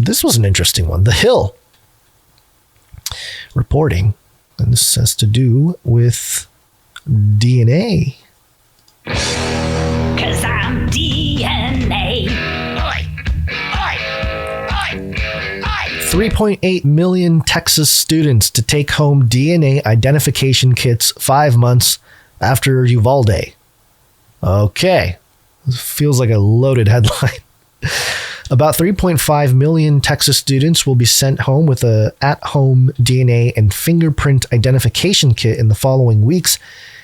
This was an interesting one. The Hill reporting, and this has to do with DNA. 'Cause I'm DNA. 3.8 million Texas students to take home DNA identification kits 5 months after Uvalde. Okay. This feels like a loaded headline. About 3.5 million Texas students will be sent home with a at-home DNA and fingerprint identification kit in the following weeks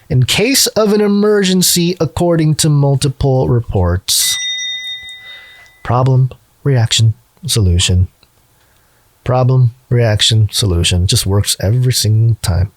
in case of an emergency, according to multiple reports. Problem, reaction, solution. Problem, reaction, solution. Just works every single time.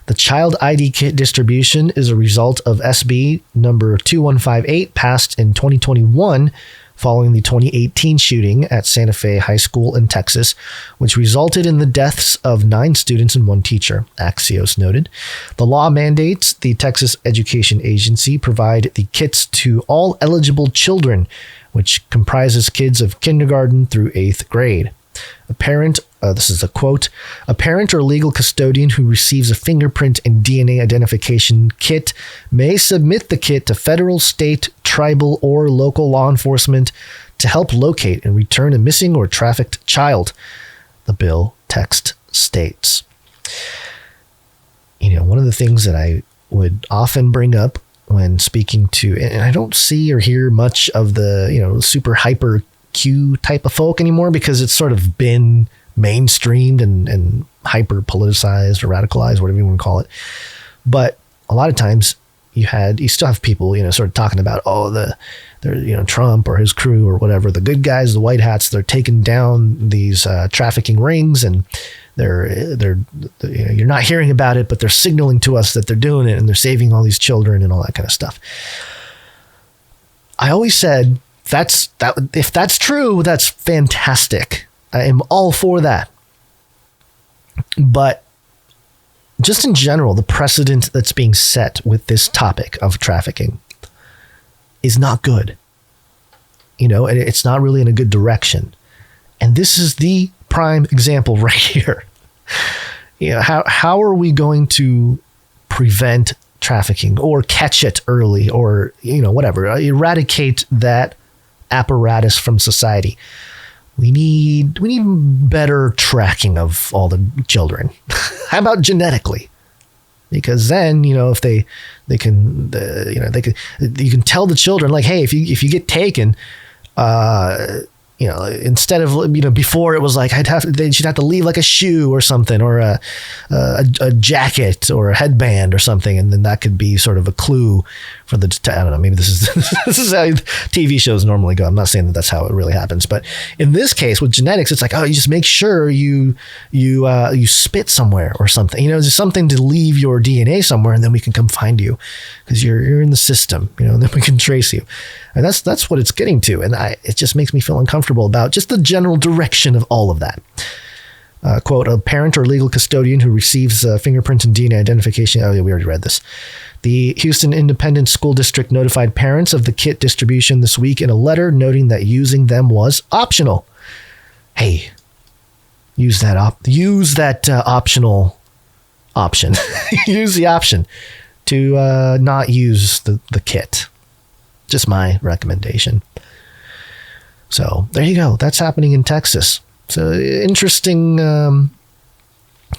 The child ID kit distribution is a result of SB number 2158 passed in 2021 following the 2018 shooting at Santa Fe High School in Texas, which resulted in the deaths of 9 students and 1 teacher, Axios noted. The law mandates the Texas Education Agency provide the kits to all eligible children, which comprises kids of kindergarten through 8th grade. A parent, this is a quote, a parent or legal custodian who receives a fingerprint and DNA identification kit may submit the kit to federal, state, tribal, or local law enforcement to help locate and return a missing or trafficked child, the bill text states. You know, one of the things that I would often bring up when speaking to, and I don't see or hear much of the, you know, super hyper Q type of folk anymore because it's sort of been mainstreamed and hyper politicized or radicalized, whatever you want to call it. But a lot of times you still have people, you know, sort of talking about, they're, you know, Trump or his crew or whatever, the good guys, the white hats, they're taking down these trafficking rings, and they're you know, you're not hearing about it, but they're signaling to us that they're doing it and they're saving all these children and all that kind of stuff. I always said, if that's true, that's fantastic. I am all for that. But just in general, the precedent that's being set with this topic of trafficking is not good. You know, and it's not really in a good direction. And this is the prime example right here. You know, how are we going to prevent trafficking or catch it early or, you know, whatever, eradicate that apparatus from society? We need better tracking of all the children. How about genetically? Because then, you know, if they can, you know, you can tell the children, like, hey, if you get taken, you know, instead of, you know, before it was like they should have to leave like a shoe or something, or a jacket or a headband or something, and then that could be sort of a clue for the, I don't know, maybe this is how TV shows normally go. I'm not saying that that's how it really happens, but in this case with genetics, it's like, oh, you just make sure you spit somewhere or something, you know, just something to leave your DNA somewhere, and then we can come find you because you're in the system, you know, and then we can trace you. And that's what it's getting to. And it just makes me feel uncomfortable about just the general direction of all of that. Quote, a parent or legal custodian who receives fingerprint and DNA identification. Oh, yeah, we already read this. The Houston Independent School District notified parents of the kit distribution this week in a letter noting that using them was optional. Hey, use that optional option. Use the option to not use the kit. Just my recommendation. So there you go. That's happening in Texas. So interesting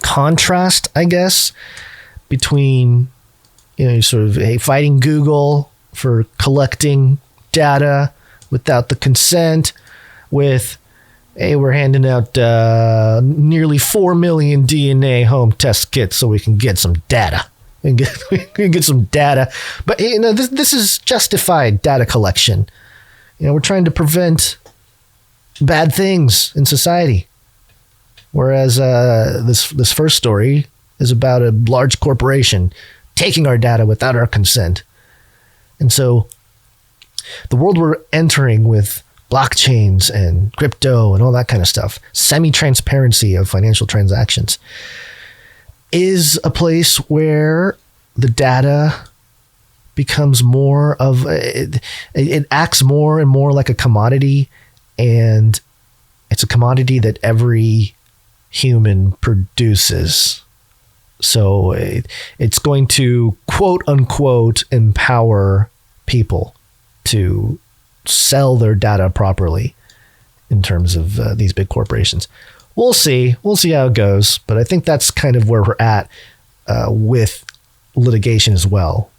contrast, I guess, between, you know, sort of fighting Google for collecting data without the consent, with, hey, we're handing out nearly 4 million DNA home test kits so we can get some data. We can get some data. But, you know, this is justified data collection. You know, we're trying to prevent bad things in society. Whereas this first story is about a large corporation taking our data without our consent. And so the world we're entering with blockchains and crypto and all that kind of stuff, semi-transparency of financial transactions, is a place where the data becomes more of it acts more and more like a commodity, and it's a commodity that every human produces. So it's going to, quote unquote, empower people to sell their data properly in terms of these big corporations. We'll see. We'll see how it goes. But I think that's kind of where we're at with litigation as well.